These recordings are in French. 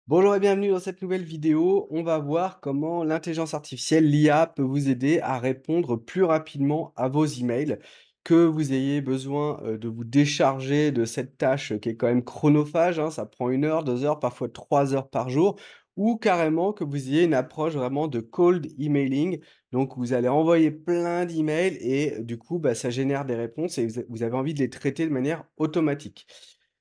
Bonjour et bienvenue dans cette nouvelle vidéo. On va voir comment l'intelligence artificielle, l'IA, peut vous aider à répondre plus rapidement à vos emails. Que vous ayez besoin de vous décharger de cette tâche qui est quand même chronophage, hein, ça prend 1 heure, 2 heures, parfois 3 heures par jour, ou carrément que vous ayez une approche vraiment de cold emailing. Donc vous allez envoyer plein d'emails et du coup, bah, ça génère des réponses et vous avez envie de les traiter de manière automatique.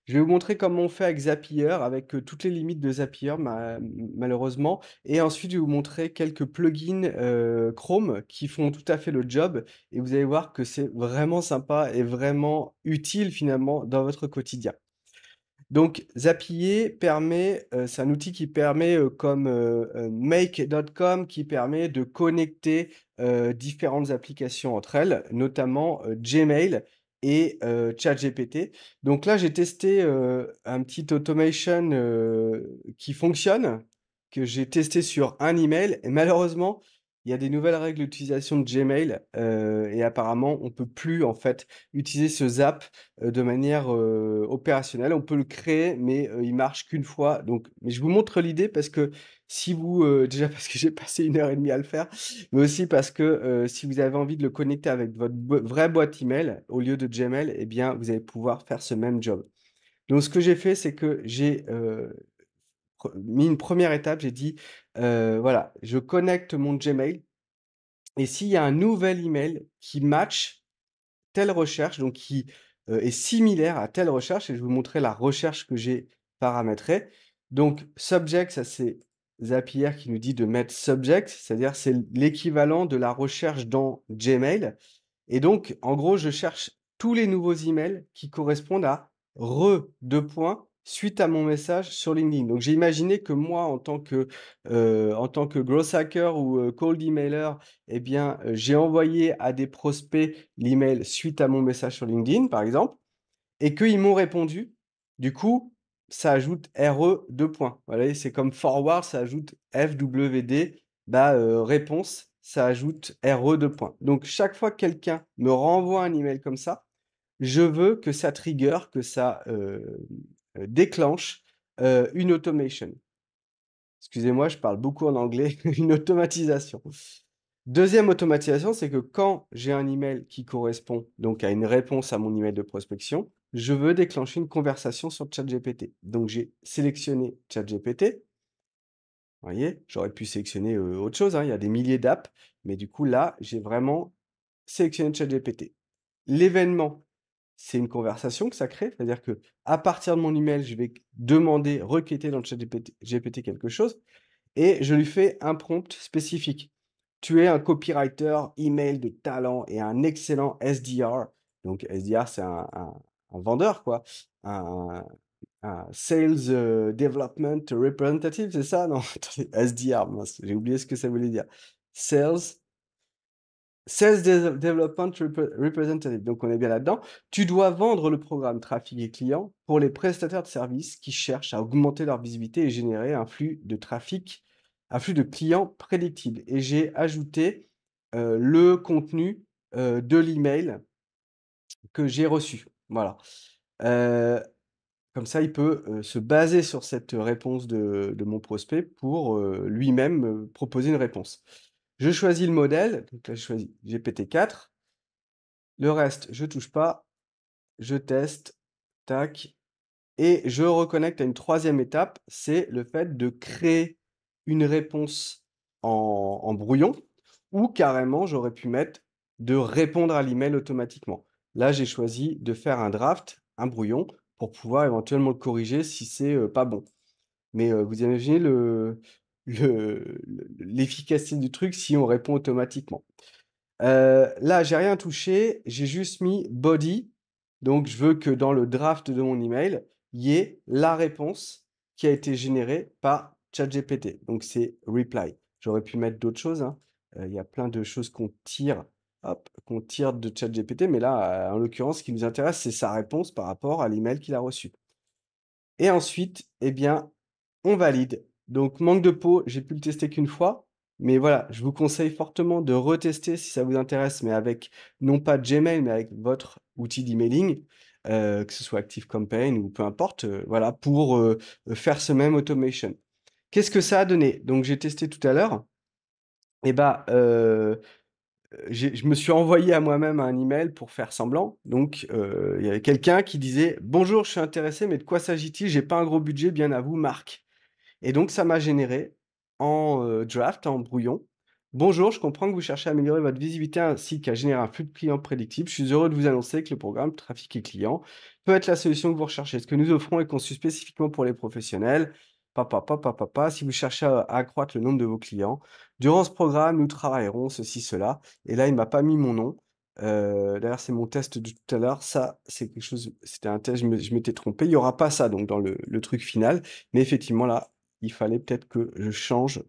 Je vais vous montrer comment on fait avec Zapier, avec, toutes les limites de Zapier malheureusement, et ensuite je vais vous montrer quelques plugins, Chrome qui font tout à fait le job et vous allez voir que c'est vraiment sympa et vraiment utile finalement dans votre quotidien. Donc Zapier permet, c'est un outil qui permet, comme, make.com qui permet de connecter, différentes applications entre elles, notamment, Gmail et ChatGPT. Donc là, j'ai testé, un petit automation, qui fonctionne, que j'ai testé sur un email et malheureusement, il y a des nouvelles règles d'utilisation de Gmail, et apparemment on peut plus en fait utiliser ce Zap de manière, opérationnelle. On peut le créer, mais, il marche qu'une fois. Donc mais je vous montre l'idée parce que si vous, déjà parce que j'ai passé 1 heure et demie à le faire, mais aussi parce que, si vous avez envie de le connecter avec votre vraie boîte email au lieu de Gmail, eh bien, vous allez pouvoir faire ce même job. Donc ce que j'ai fait, c'est que j'ai, mis une première étape. J'ai dit, voilà, je connecte mon Gmail et s'il y a un nouvel email qui match telle recherche, donc qui, est similaire à telle recherche et je vais vous montrer la recherche que j'ai paramétrée. Donc subject, ça c'est Zapier qui nous dit de mettre subject, c'est-à-dire c'est l'équivalent de la recherche dans Gmail et donc en gros, je cherche tous les nouveaux emails qui correspondent à re 2 points, suite à mon message sur LinkedIn. Donc j'ai imaginé que moi en tant que growth hacker ou, cold emailer, eh bien, j'ai envoyé à des prospects l'email suite à mon message sur LinkedIn, par exemple, et qu'ils m'ont répondu. Du coup, ça ajoute RE 2 points. Voilà, c'est comme forward, ça ajoute FWD, bah, réponse, ça ajoute RE 2 points. Donc chaque fois que quelqu'un me renvoie un email comme ça, je veux que ça trigger, que ça, déclenche, une automation. Excusez-moi, je parle beaucoup en anglais, une automatisation. Deuxième automatisation, c'est que quand j'ai un email qui correspond donc à une réponse à mon email de prospection, je veux déclencher une conversation sur ChatGPT. Donc j'ai sélectionné ChatGPT. Vous voyez, j'aurais pu sélectionner, autre chose, hein, il y a des milliers d'apps, mais du coup là, j'ai vraiment sélectionné ChatGPT. L'événement, c'est une conversation que ça crée, c'est-à-dire que à partir de mon email, je vais demander, requêter dans le ChatGPT quelque chose et je lui fais un prompt spécifique. Tu es un copywriter email de talent et un excellent SDR. Donc SDR, c'est un vendeur, quoi. Un, un Sales Development Representative, c'est ça? Non, attendez, SDR, mince, j'ai oublié ce que ça voulait dire. Sales Development Representative, donc on est bien là-dedans. Tu dois vendre le programme trafic et client pour les prestataires de services qui cherchent à augmenter leur visibilité et générer un flux de clients prédictible. Et j'ai ajouté le contenu de l'email que j'ai reçu. Voilà. Euh, Comme ça, il peut se baser sur cette réponse de mon prospect pour lui-même me proposer une réponse. Je choisis le modèle, donc là je choisis GPT-4. Le reste, je touche pas, je teste, tac, et je reconnecte à une troisième étape, c'est le fait de créer une réponse en brouillon ou carrément j'aurais pu mettre de répondre à l'email automatiquement. Là, j'ai choisi de faire un draft, un brouillon, pour pouvoir éventuellement le corriger si c'est, pas bon. Mais, vous imaginez l'efficacité du truc si on répond automatiquement. Là, j'ai rien touché, j'ai juste mis body, donc je veux que dans le draft de mon email, il y ait la réponse qui a été générée par ChatGPT, donc c'est reply. J'aurais pu mettre d'autres choses, hein, il y a plein de choses qu'on tire, hop, qu'on tire de ChatGPT, mais là, en l'occurrence, ce qui nous intéresse, c'est sa réponse par rapport à l'email qu'il a reçu. Et ensuite, eh bien, on valide. Donc manque de peau, j'ai pu le tester qu'une fois, mais voilà, je vous conseille fortement de retester si ça vous intéresse, mais avec non pas Gmail, mais avec votre outil d'emailing, que ce soit ActiveCampaign ou peu importe, voilà, pour, faire ce même automation. Qu'est-ce que ça a donné? Donc j'ai testé tout à l'heure et bah, je me suis envoyé à moi-même un email pour faire semblant. Donc, il y avait quelqu'un qui disait: «Bonjour, je suis intéressé, mais de quoi s'agit-il? J'ai pas un gros budget, bien à vous, Marc». Et donc ça m'a généré en, draft, en brouillon: «Bonjour, je comprends que vous cherchez à améliorer votre visibilité ainsi qu'à générer un flux de clients prédictible. Je suis heureux de vous annoncer que le programme Trafic et clients peut être la solution que vous recherchez. Ce que nous offrons est conçu spécifiquement pour les professionnels. Si vous cherchez à accroître le nombre de vos clients, durant ce programme, nous travaillerons ceci, cela». Et là, il m'a pas mis mon nom. D'ailleurs, c'est mon test de tout à l'heure. Ça, c'est quelque chose, c'était un test, je m'étais trompé. Il y aura pas ça donc dans le truc final. Mais effectivement, là, il fallait peut-être que je change.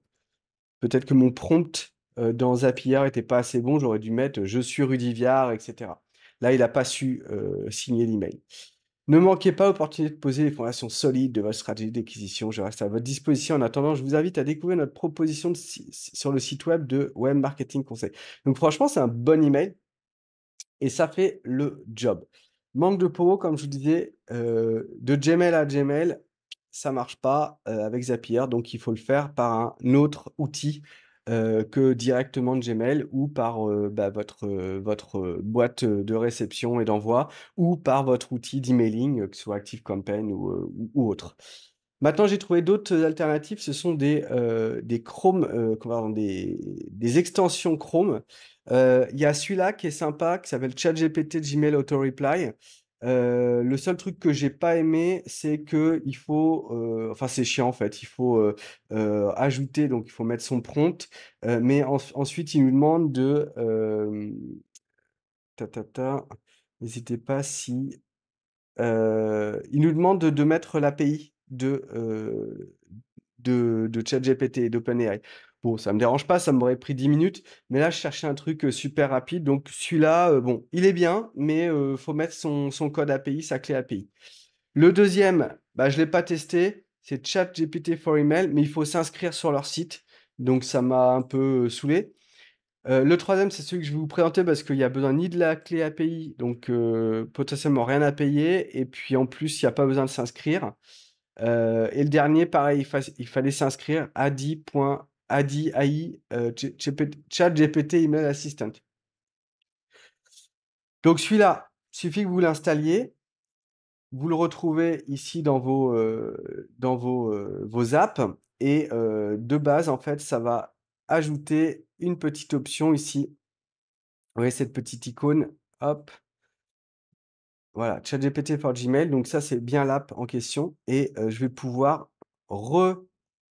Peut-être que mon prompt, dans Zapier était pas assez bon. J'aurais dû mettre, «Je suis Rudy Viard» et cetera. Là, il a pas su, signer l'email. Ne manquez pas l'opportunité de poser les fondations solides de votre stratégie d'acquisition. Je reste à votre disposition. En attendant, je vous invite à découvrir notre proposition sur le site web de Web Marketing Conseil. Donc franchement, c'est un bon email et ça fait le job. Manque de peau, comme je vous disais, de Gmail à Gmail, ça marche pas, avec Zapier, donc il faut le faire par un autre outil, que directement de Gmail ou par, bah, votre boîte, de réception et d'envoi ou par votre outil d'emailing, que ce soit ActiveCampaign ou autre. Maintenant, j'ai trouvé d'autres alternatives. Ce sont des Chrome, pardon, des extensions Chrome. Il y a celui-là qui est sympa, qui s'appelle ChatGPT Gmail Auto Reply. Le seul truc que j'ai pas aimé, c'est que il faut, enfin, c'est chiant, en fait. Il faut, ajouter, donc il faut mettre son prompt, mais ensuite, il nous demande de, ta ta ta, n'hésitez pas si il nous demande de mettre l'API de ChatGPT et d'OpenAI. Bon, ça me dérange pas, ça m'aurait pris 10 minutes, mais là, je cherchais un truc, super rapide, donc celui-là, bon, il est bien, mais faut mettre son code API, sa clé API. Le deuxième, bah, je l'ai pas testé, c'est ChatGPT for Email, mais il faut s'inscrire sur leur site, donc ça m'a un peu, saoulé. Le troisième, c'est celui que je vais vous présenter parce qu'il y a besoin ni de la clé API, donc potentiellement rien à payer et puis en plus, il y a pas besoin de s'inscrire. Et le dernier, pareil, il fallait s'inscrire Adi AI, ChatGPT Email Assistant. Donc celui-là, suffit que vous l'installiez, vous le retrouvez ici dans vos apps et de base, en fait, ça va ajouter une petite option ici. Vous voyez cette petite icône? Hop, voilà, ChatGPT for Gmail, donc ça, c'est bien l'app en question et je vais pouvoir re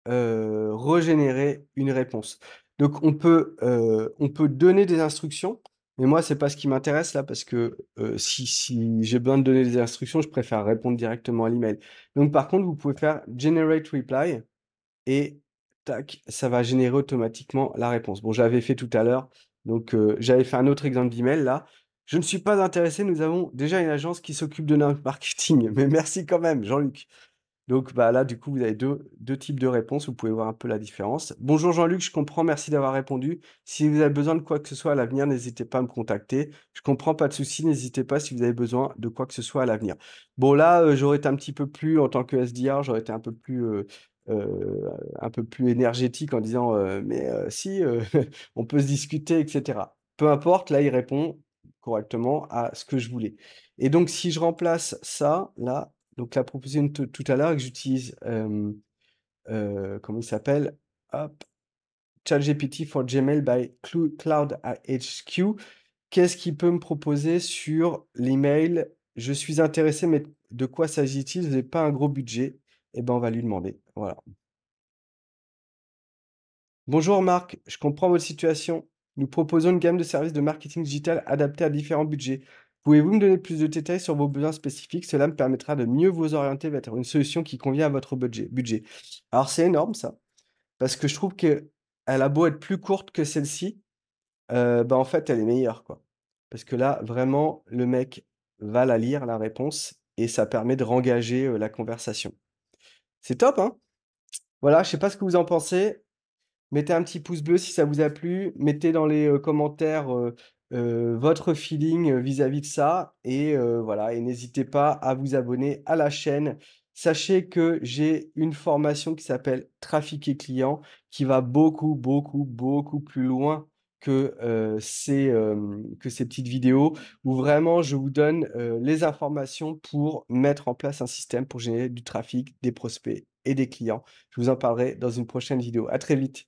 régénérer une réponse. Donc on peut donner des instructions, mais moi, c'est pas ce qui m'intéresse là parce que, si j'ai besoin de donner des instructions, je préfère répondre directement à l'email. Donc par contre, vous pouvez faire generate reply et tac, ça va générer automatiquement la réponse. Bon, j'avais fait tout à l'heure, donc j'avais fait un autre exemple d'email là. «Je ne suis pas intéressé, nous avons déjà une agence qui s'occupe de notre marketing». Mais merci quand même, Jean-Luc. Donc bah, là, du coup, vous avez deux types de réponses. Vous pouvez voir un peu la différence. «Bonjour Jean-Luc, je comprends, merci d'avoir répondu. Si vous avez besoin de quoi que ce soit à l'avenir, n'hésitez pas à me contacter. Je comprends, pas de souci, n'hésitez pas si vous avez besoin de quoi que ce soit à l'avenir». Bon là, j'aurais été un petit peu plus en tant que SDR, j'aurais été un peu plus énergétique en disant, «Mais si, on peut se discuter» et cetera. Peu importe, là, il répond correctement à ce que je voulais. Et donc si je remplace ça, là, donc la proposition de tout à l'heure et que j'utilise, comment il s'appelle? Hop, ChatGPT for Gmail by Cloud HQ. Qu'est-ce qu'il peut me proposer sur l'email? «Je suis intéressé, mais de quoi s'agit-il? Vous n'avez pas un gros budget?» Et ben, on va lui demander, voilà. «Bonjour Marc, je comprends votre situation. Nous proposons une gamme de services de marketing digital adaptés à différents budgets. Pouvez-vous me donner plus de détails sur vos besoins spécifiques? Cela me permettra de mieux vous orienter vers une solution qui convient à votre budget». Alors c'est énorme ça, parce que je trouve qu'elle a beau être plus courte que celle-ci, bah, en fait, elle est meilleure, quoi. Parce que là, vraiment, le mec va la lire, la réponse et ça permet de rengager, la conversation. C'est top, hein? Voilà, je sais pas ce que vous en pensez. Mettez un petit pouce bleu si ça vous a plu. Mettez dans les, commentaires, votre feeling, vis-à-vis de ça et voilà et n'hésitez pas à vous abonner à la chaîne Sachez que j'ai une formation qui s'appelle Trafiquer client, qui va beaucoup, beaucoup, beaucoup plus loin que ces petites vidéos où vraiment je vous donne, les informations pour mettre en place un système pour générer du trafic, des prospects et des clients. Je vous en parlerai dans une prochaine vidéo. À très vite.